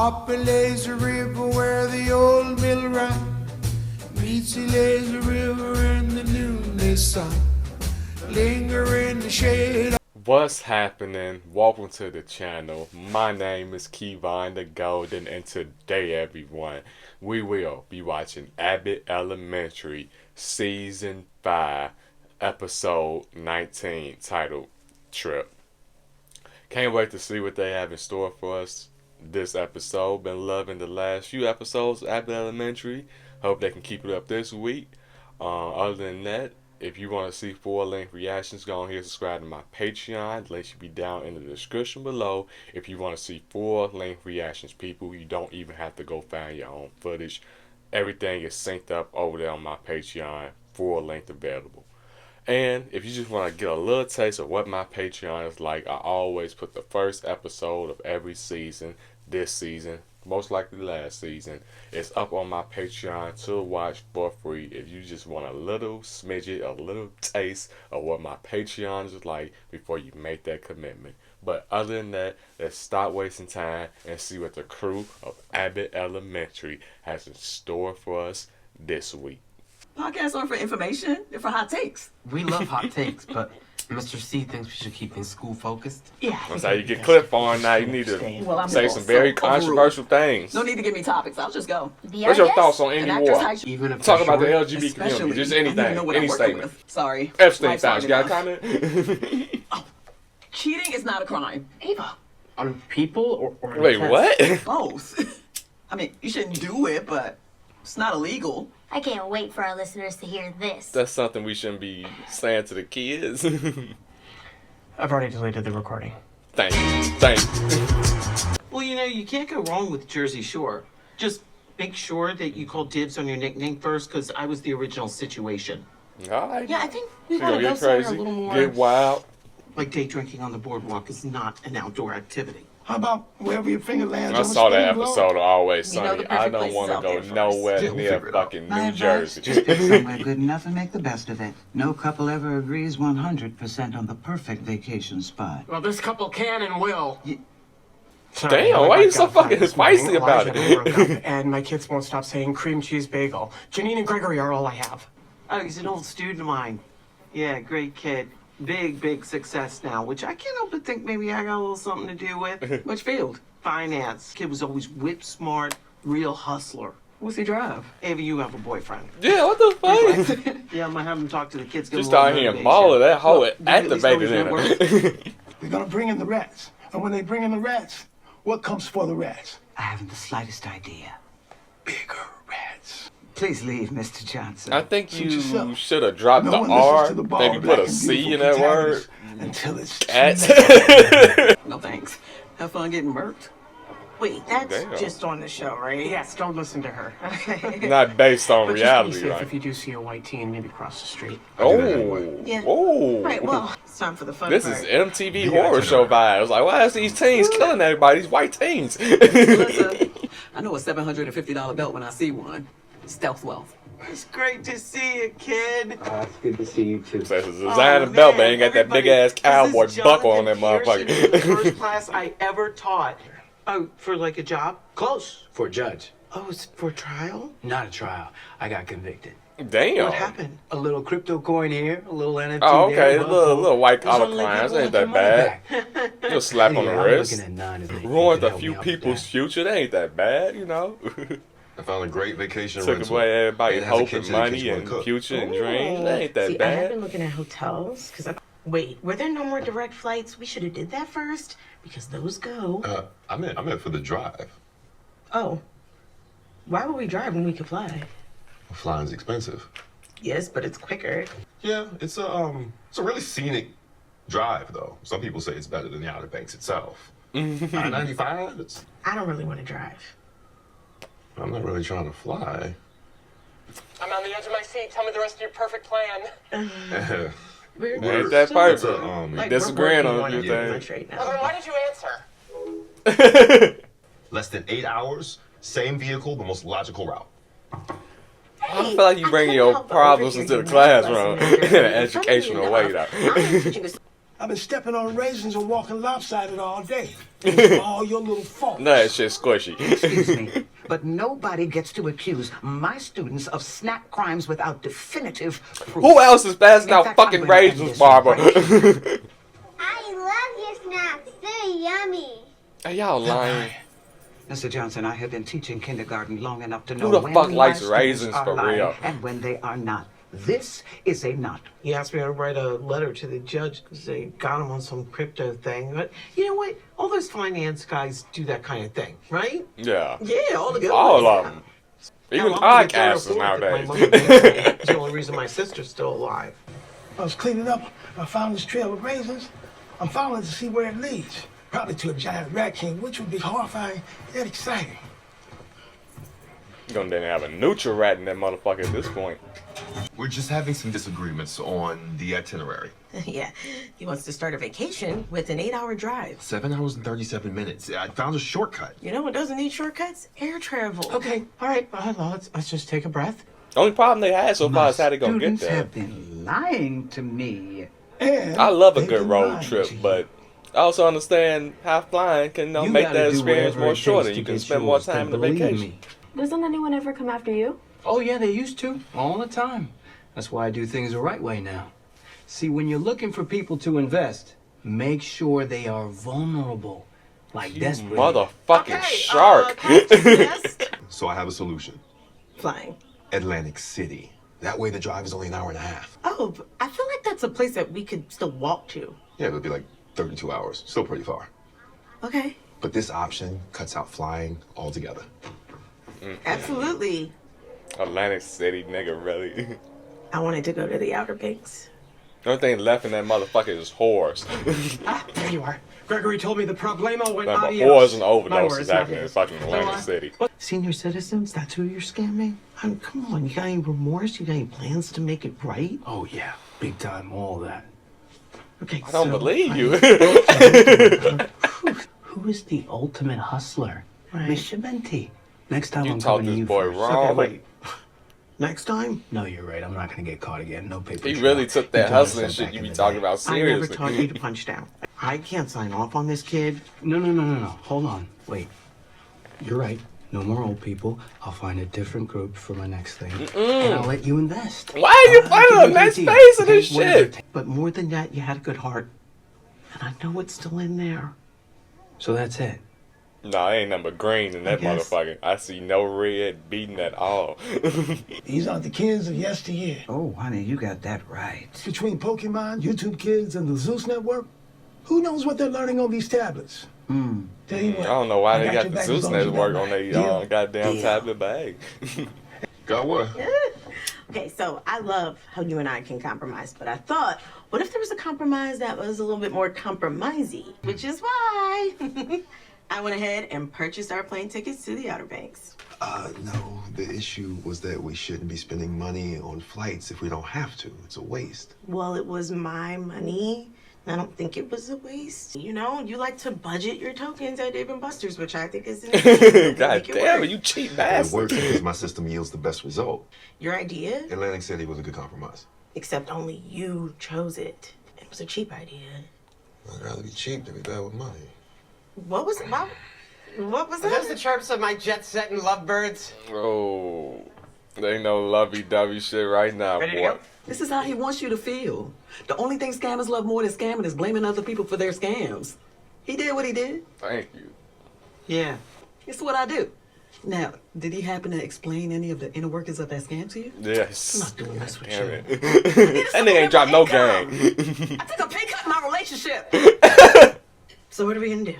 Up a lazy river where the old mill ran meets the lazy river in the noonday sun. Linger in the shade. What's happening? Welcome to the channel. My name is Kevon the Golden, and today, everyone, we will be watching ABBOTT Elementary Season 5, Episode 19, titled Trip. Can't wait to see what they have in store for us this episode. Been loving the last few episodes of ABBOTT Elementary. Hope they can keep it up this week. Other than that, if you want to see full-length reactions, go on here and subscribe to my Patreon. The link should be down in the description below. If you want to see full-length reactions, people, you don't even have to go find your own footage. Everything is synced up over there on my Patreon, full-length available. And if you just want to get a little taste of what my Patreon is like, I always put the first episode of every season, this season, most likely last season, it's up on my Patreon to watch for free. If you just want a little smidget, a little taste of what my Patreon is like before you make that commitment. But other than that, let's stop wasting time and see what the crew of ABBOTT Elementary has in store for us this week. Podcasts aren't for information, they're for hot takes. We love hot takes, but Mr. C thinks we should keep things school focused. Yeah. That's how you get clipped on now. You need to say some very controversial things. No need to give me topics, I'll just go. What's your thoughts on any war? Even if Talk about the short, LGBT community, just anything, any statement. Sorry. Epstein Files, you got a comment? Cheating is not a crime. Ava. On people or Wait, what? Both. I mean, you shouldn't do it, but it's not illegal. I can't wait for our listeners to hear this. That's something we shouldn't be saying to the kids. I've already deleted the recording. Thank you. Well, you know, you can't go wrong with Jersey Shore. Just make sure that you call dibs on your nickname first, because I was the original situation. All right. Yeah, I think we She want gonna to go get somewhere a crazy, little more. get wild. Like day drinking on the boardwalk is not an outdoor activity. How about wherever your finger lands? I on the saw that spinning globe? episode of Always You know Sunny. the I perfect don't place want is to out go there for us. nowhere Yeah, we'll near figure it out. fucking My New advice, Jersey. just pick somewhere good enough and make the best of it. No couple ever agrees 100% on the perfect vacation spot. Well, this couple can and will. Damn, why you so fucking spicy about it? And my kids won't stop saying cream cheese bagel. Janine and Gregory are all I have. Oh, he's an old student of mine. Yeah, great kid. Big success now, which I can't help but think maybe I got a little something to do with. Which field? Finance. Kid was always whip smart, real hustler. What's he drive? Ava, you have a boyfriend. Yeah, what the fuck? Yeah, I'm gonna have him talk to the kids. Just out here and ball that hoe activated in her. We're gonna bring in the rats. And when they bring in the rats, what comes for the rats? I haven't the slightest idea. Bigger rats. Please leave, Mr. Johnson. I think Suit you yourself. should have dropped No the one listens R, to the ball maybe black put a and C in beautiful that word. protagonist Until it's At. No thanks. Have fun getting murked. Wait, that's Damn. just on the show, right? Yes, don't listen to her. Not based on But just be reality, safe right? if you do see a white teen, maybe cross the street. Oh, Yeah. oh. Right, well, it's time for the fun This part. is MTV horror show vibes. Like, why is these teens killing everybody? These white teens. Listen, I know a $750 belt when I see one. Stealth wealth. It's great to see you, kid. It's good to see you too. That's a designer belt, but ain't got that big ass cowboy This is buckle on that Jonathan Pearson, the motherfucker. first class I ever taught. Oh, for like a job? Close for a judge. Oh, it's for trial? Not a trial. I got convicted. Damn. What happened? A little crypto coin here, a little NFT Oh, okay. there. Little white There's collar only crimes. people Ain't that who want their money bad. back. Just slap on the Anyway, I'm wrist. looking at 9 if they Ruined can a help few me out with people's that. future. That ain't that bad, you know. I found a great vacation Took rental. away everybody's It has a hope and kitchen in case money you wanna and cook. future and dreams. That ain't that See, I have bad. been looking at hotels because wait, were there no more direct flights? We should have did that first because those go. I meant for the drive. Oh, why would we drive when we could fly? Flying's expensive. Yes, but it's quicker. Yeah, it's a really scenic drive though. Some people say it's better than the Outer Banks itself. I-95. It's. I don't really want to drive. I'm not really trying to fly. I'm on the edge of my seat. Tell me the rest of your perfect plan. Ain't that It's perfect. a, Like, Disagreeing we're on a working few on it things. too much right Well, then now. why did you answer? less than 8 hours, same vehicle, the most logical route. I feel like you bring your problems into the classroom in an educational way, though. I've been stepping on raisins and walking lopsided all day. It's all your little fault. No, that shit's squishy. Excuse me, but nobody gets to accuse my students of snack crimes without definitive proof. Who else is passing In out fact, fucking I'm gonna end raisins, this Barbara? right I love your snacks. They're yummy. Are y'all lying? Mr. Johnson, I have been teaching kindergarten long enough to Who know the when fuck my likes students raisins are for lying real? and when they are not. This is a not. He asked me to write a letter to the judge because they got him on some crypto thing. But you know what? All those finance guys do that kind of thing, right? Yeah. Yeah, all the good All ones. of them. Even Hell, I'm gonna get podcasters her a nowadays. my money back. It's the only reason my sister's still alive. I was cleaning up. I found this trail of raisins. I'm following to see where it leads. Probably to a giant rat king, which would be horrifying yet exciting. You're gonna have a neutral rat in that motherfucker at this point. We're just having some disagreements on the itinerary. Yeah, he wants to start a vacation with an 8-hour drive. 7 hours and 37 minutes. I found a shortcut. You know what doesn't need shortcuts? Air travel. Okay, all right. Let's just take a breath. The only problem they had so far is how they gonna get Students there. have been lying to me. And I love a they've good been road lying trip, to you. but I also understand how flying can You make gotta that do experience whatever more it takes shorter. to You can get spend more yours, time in the believe vacation. me. Doesn't anyone ever come after you? Oh yeah, they used to. All the time. That's why I do things the right way now. See, when you're looking for people to invest, make sure they are vulnerable. Like desperate. Motherfucking shark. So I have a solution. Flying. Atlantic City. That way the drive is only an hour and a half. Oh, but I feel like that's a place that we could still walk to. Yeah, it would be like 32 hours. Still pretty far. Okay. But this option cuts out flying altogether. Absolutely. Atlantic City, nigga, really. I wanted to go to the Outer Banks. The only thing left in that motherfucker is whores. Ah, there you are. Gregory told me the problemo went But adios. whores and My overdoses words, not happening in his. fucking Atlantic City. Senior citizens, that's who you're scamming? I mean, come on, you got any remorse? You got any plans to make it right? Oh yeah, big time, all that. Okay, I don't believe you. Who is the ultimate hustler? Right. Miss Shabenti. Next time You I'm taught coming to this you boy first. wrong. Okay, wait. Next time? No, you're right. I'm not gonna get caught again. No paper He trail. really took that You hustling told us shit back you in be the talking day. about I never seriously. taught you to punch down. I can't sign off on this kid. No. Hold on. Wait. You're right. No more old people. I'll find a different group for my next thing. And I'll let you invest. Why are you finding a nice face of this shit? But more than that, you had a good heart. And I know it's still in there. So that's it. Nah, ain't nothing but green in that guess. motherfucker. I see no red beating at all. These are the kids of yesteryear. Oh, honey, you got that right. Between Pokemon, YouTube Kids, and the Zeus Network, who knows what they're learning on these tablets? Tell you I what, don't know why I they got got your the back Zeus as long as you Network got on mine. their Deal? goddamn Deal. tablet bag. Got what? Okay, so I love how you and I can compromise, but I thought, what if there was a compromise that was a little bit more compromisey? Which is why I went ahead and purchased our plane tickets to the Outer Banks. No. The issue was that we shouldn't be spending money on flights if we don't have to. It's a waste. Well, it was my money. I don't think it was a waste. You know, you like to budget your tokens at Dave & Buster's, which I think is an God damn it, you cheap It bastard. works because my system yields the best result. Your idea, Atlantic City was a good compromise. except only you chose it. It was a cheap idea. I'd rather be cheap than be bad with money. What was it? What was Are those that? the chirps of my jet set and lovebirds? Oh, there ain't no lovey-dovey shit right now, Ready to boy. go? This is how he wants you to feel. The only thing scammers love more than scamming is blaming other people for their scams. He did what he did. Thank you. Yeah. It's what I do. Now, did he happen to explain any of the inner workings of that scam to you? Yes. I'm not doing this with Damn you. it. That nigga ain't dropped no game. I took a pay cut in my relationship. So what are we gonna do?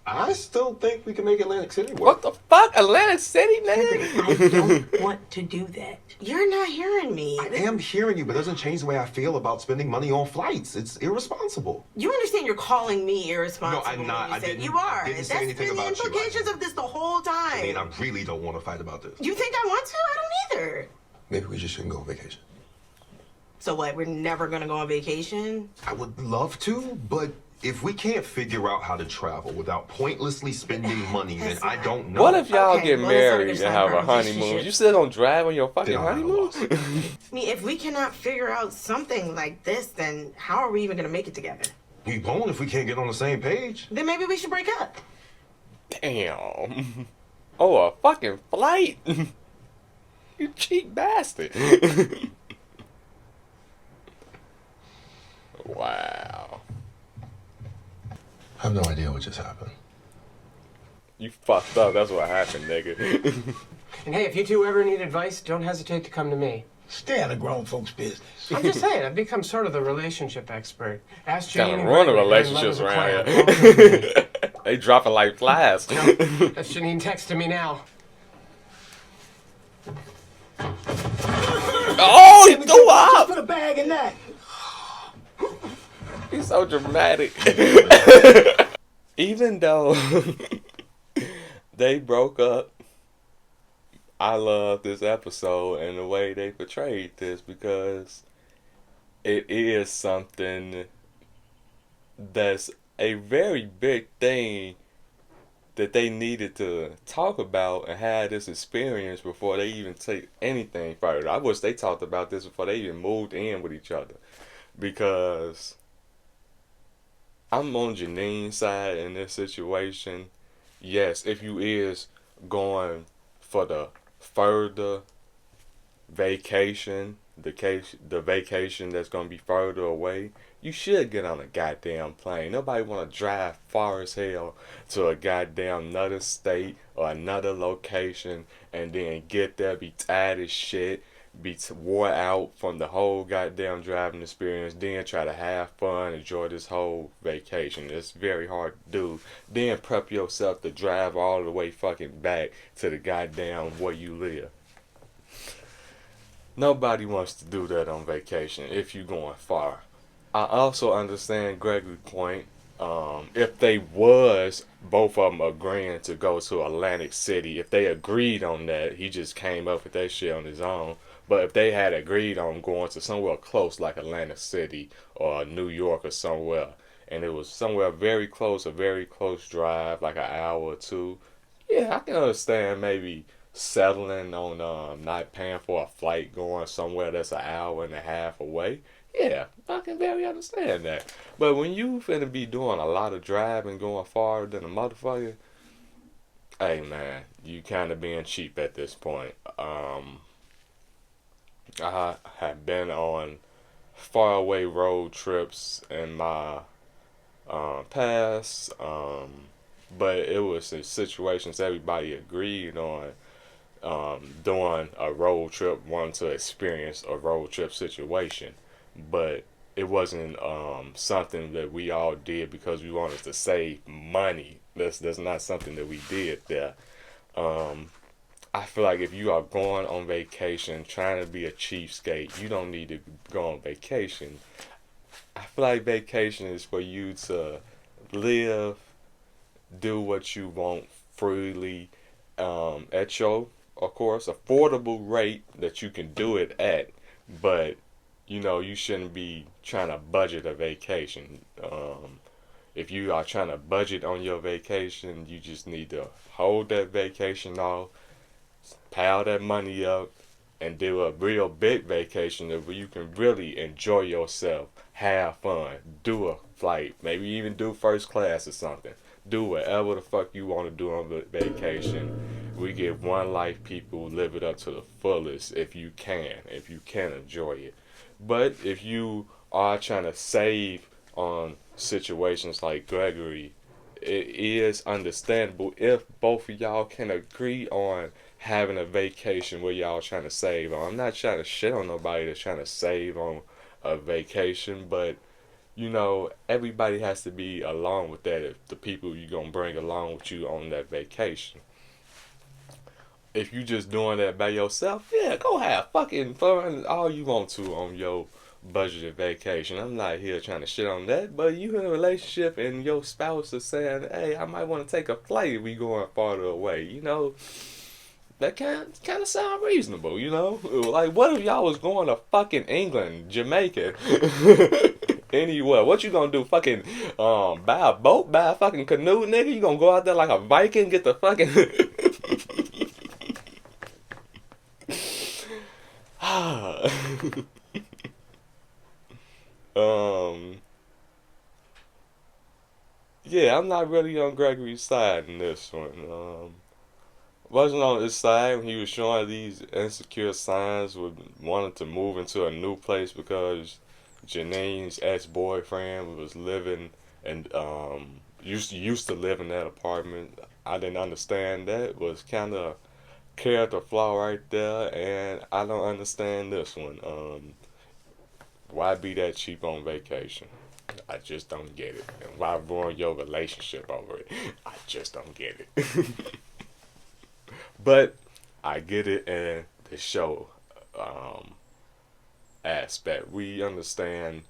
I still think we can make Atlantic City work. What the fuck? Atlantic City, I nigga? don't want to do that. You're not hearing me. I am hearing you, but it doesn't change the way I feel about spending money on flights. It's irresponsible. You understand you're calling me irresponsible. No, I'm not. when you I say- didn't- You are. I didn't say That's anything been the about you. implications of this the whole time. I mean, I really don't want to fight about this. You think I want to? I don't either. Maybe we just shouldn't go on vacation. So what? We're never gonna go on vacation? I would love to, but If we can't figure out how to travel without pointlessly spending money, then I don't know. What if y'all Okay, get well, let's not married and understand have our a honeymoon? relationship. You still gonna drive on your fucking Then I'm at a honeymoon? loss. I mean, if we cannot figure out something like this, then how are we even gonna make it together? We won't if we can't get on the same page. Then maybe we should break up. Damn. Oh, a fucking flight? You cheap bastard. Wow. I have no idea what just happened. You fucked up. That's what happened, nigga. And hey, if you two ever need advice, don't hesitate to come to me. Stay out of grown folks' business. I'm just saying, I've become sort of the relationship expert. Ask Kind Janine of and run the Gregory, they're in love relationships as a around clam. here. They dropping like flies. That's Janine texting me now. Oh, he threw up. Put a bag in that. He's so dramatic. Even though they broke up, I love this episode and the way they portrayed this because it is something that's a very big thing that they needed to talk about and have this experience before they even take anything further. I wish they talked about this before they even moved in with each other, because I'm on Janine's side in this situation. Yes, if you is going for the further vacation, the vacation that's gonna be further away, you should get on a goddamn plane. Nobody want to drive far as hell to a goddamn another state or another location and then get there, be tired as shit, be wore out from the whole goddamn driving experience, then try to have fun, enjoy this whole vacation. It's very hard to do. Then prep yourself to drive all the way fucking back to the goddamn where you live. Nobody wants to do that on vacation if you're going far. I also understand Gregory's point. If they was both of them agreeing to go to Atlantic City, if they agreed on that, he just came up with that shit on his own. But if they had agreed on going to somewhere close like Atlantic City or New York or somewhere, and it was somewhere very close, a very close drive, like an hour or two, yeah, I can understand maybe settling on not paying for a flight going somewhere that's an hour and a half away. Yeah, I can very understand that. But when you finna be doing a lot of driving, going farther than a motherfucker, hey man, you kind of being cheap at this point. I have been on faraway road trips in my past, but it was in situations everybody agreed on doing a road trip, wanting to experience a road trip situation. But it wasn't something that we all did because we wanted to save money. That's not something that we did there. I feel like if you are going on vacation trying to be a cheapskate, you don't need to go on vacation. I feel like vacation is for you to live, do what you want freely, at your, of course, affordable rate that you can do it at. But you know, you shouldn't be trying to budget a vacation. If you are trying to budget on your vacation, you just need to hold that vacation off, pile that money up, and do a real big vacation where you can really enjoy yourself, have fun, do a flight, maybe even do first class or something. Do whatever the fuck you want to do on the vacation. We get one life, people. Live it up to the fullest if you can enjoy it. But if you are trying to save on situations like Gregory, it is understandable if both of y'all can agree on having a vacation where y'all trying to save on. I'm not trying to shit on nobody that's trying to save on a vacation, but you know, everybody has to be along with that if the people you're going to bring along with you on that vacation. If you just doing that by yourself, yeah, go have fucking fun all you want to on your budgeted vacation. I'm not here trying to shit on that, but you in a relationship and your spouse is saying, hey, I might want to take a flight if we going farther away, you know, that kind of sound reasonable, you know? Like, what if y'all was going to fucking England, Jamaica, Anyway, what you gonna do? Fucking buy a boat, buy a fucking canoe, nigga? You gonna go out there like a Viking, get the fucking yeah, I'm not really on Gregory's side in this one. Wasn't on his side when he was showing these insecure signs with wanting to move into a new place because Janine's ex-boyfriend was living and used to live in that apartment. I didn't understand that. It was kind of character flaw right there, and I don't understand this one. Why be that cheap on vacation? I just don't get it. And why ruin your relationship over it? I just don't get it. But I get it in the show aspect. We understand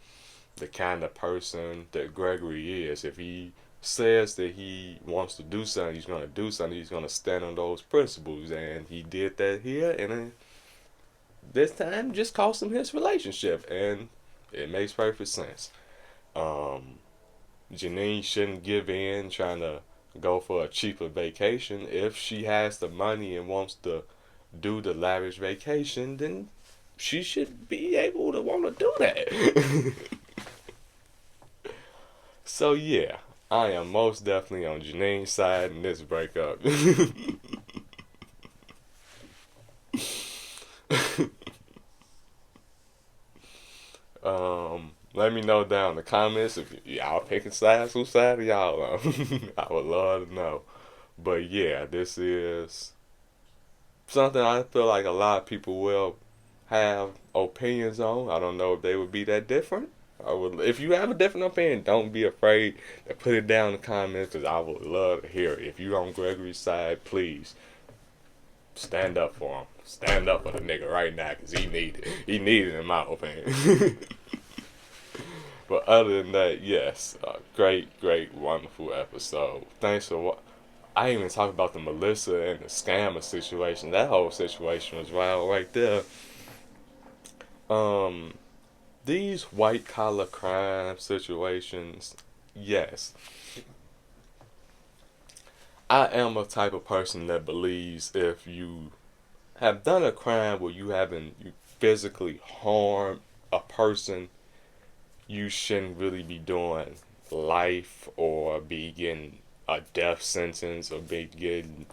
the kind of person that Gregory is. If he says that he wants to do something, he's going to do something. He's going to stand on those principles. And he did that here. And this time just cost him his relationship. And it makes perfect sense. Janine shouldn't give in trying to go for a cheaper vacation. If she has the money and wants to do the lavish vacation, then she should be able to want to do that. So yeah, I am most definitely on Janine's side in this breakup. Let me know down in the comments if y'all picking sides. Whose side are y'all on? I would love to know. But yeah, this is something I feel like a lot of people will have opinions on. I don't know if they would be that different. If you have a different opinion, don't be afraid to put it down in the comments, because I would love to hear it. If you're on Gregory's side, please stand up for him. Stand up for the nigga right now, because he need it. He need it, in my opinion. But other than that, yes, great, wonderful episode. Thanks for what. I didn't even talk about the Melissa and the scammer situation. That whole situation was wild right there. These white collar crime situations, yes. I am a type of person that believes if you have done a crime where you physically harmed a person, you shouldn't really be doing life or be getting a death sentence or be getting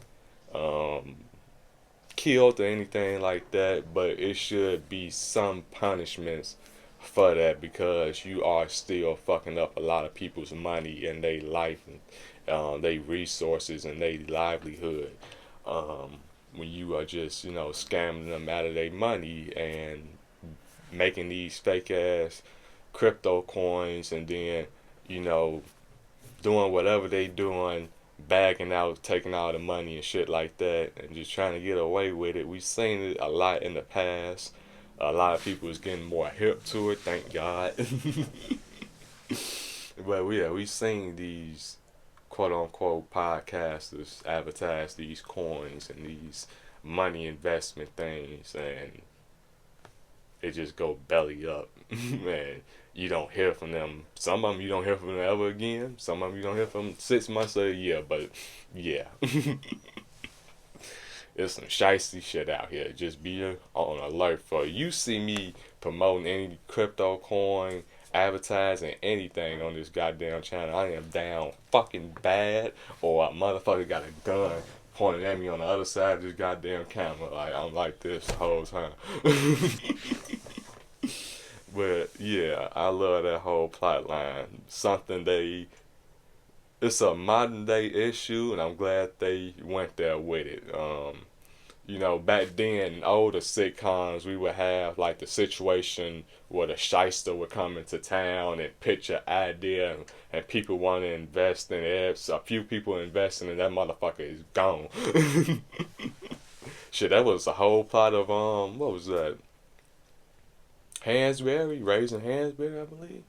killed or anything like that. But it should be some punishments for that, because you are still fucking up a lot of people's money and their life and their resources and their livelihood. When you are just, scamming them out of their money and making these fake ass crypto coins, and then doing whatever they doing, bagging out, taking all the money and shit like that, and just trying to get away with it. We've seen it a lot in the past. A lot of people is getting more hip to it, thank God. But yeah, we've seen these quote unquote podcasters advertise these coins and these money investment things, and it just go belly up. Man, you don't hear from them. Some of them you don't hear from them ever again. Some of them you don't hear from 6 months or a year. But yeah, there's some shiesty shit out here. Just be on alert for. You see me promoting any crypto coin, advertising anything on this goddamn channel, I am down fucking bad, or a motherfucker got a gun pointing at me on the other side of this goddamn camera. Like, I'm like this the whole time. But yeah, I love that whole plot line. It's a modern day issue, and I'm glad they went there with it. Back then in older sitcoms, we would have like the situation where the shyster would come into town and pitch an idea, and people want to invest in it. A few people investing, and that motherfucker is gone. Shit, that was the whole plot of what was that? Hansberry, Raising Hansberry, I believe.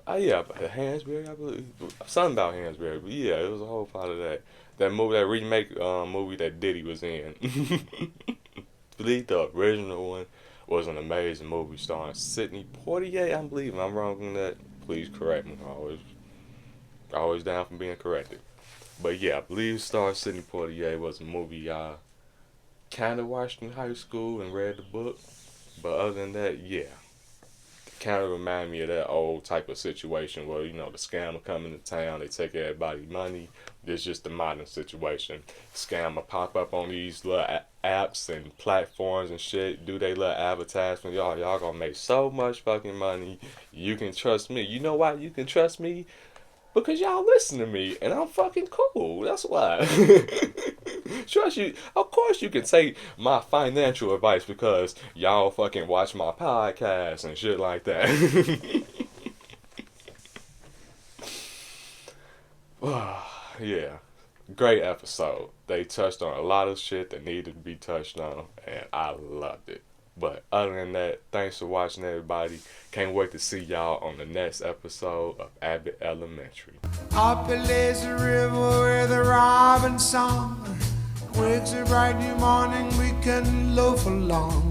Hansberry, I believe. Something about Hansberry, but yeah, it was a whole part of that. That movie, that remake movie that Diddy was in. I believe the original one was an amazing movie starring Sidney Poitier, I believe. If I'm wrong on that, please correct me. Always down for being corrected. But yeah, I believe it starred Sidney Poitier. Was a movie I kind of watched in high school and read the book. But other than that, yeah. Kind of remind me of that old type of situation where, you know, the scammer come into town, they take everybody's money. This just the modern situation. Scammer pop up on these little apps and platforms and shit, do they little advertisement. Y'all gonna make so much fucking money. You can trust me. You know why you can trust me? Because y'all listen to me and I'm fucking cool. That's why. Trust you. Of course you can take my financial advice because y'all fucking watch my podcast and shit like that. Yeah. Great episode. They touched on a lot of shit that needed to be touched on and I loved it. But other than that, thanks for watching, everybody. Can't wait to see y'all on the next episode of Abbott Elementary. Up a lazy river where the robin song wakes a bright new morning, we can loaf along.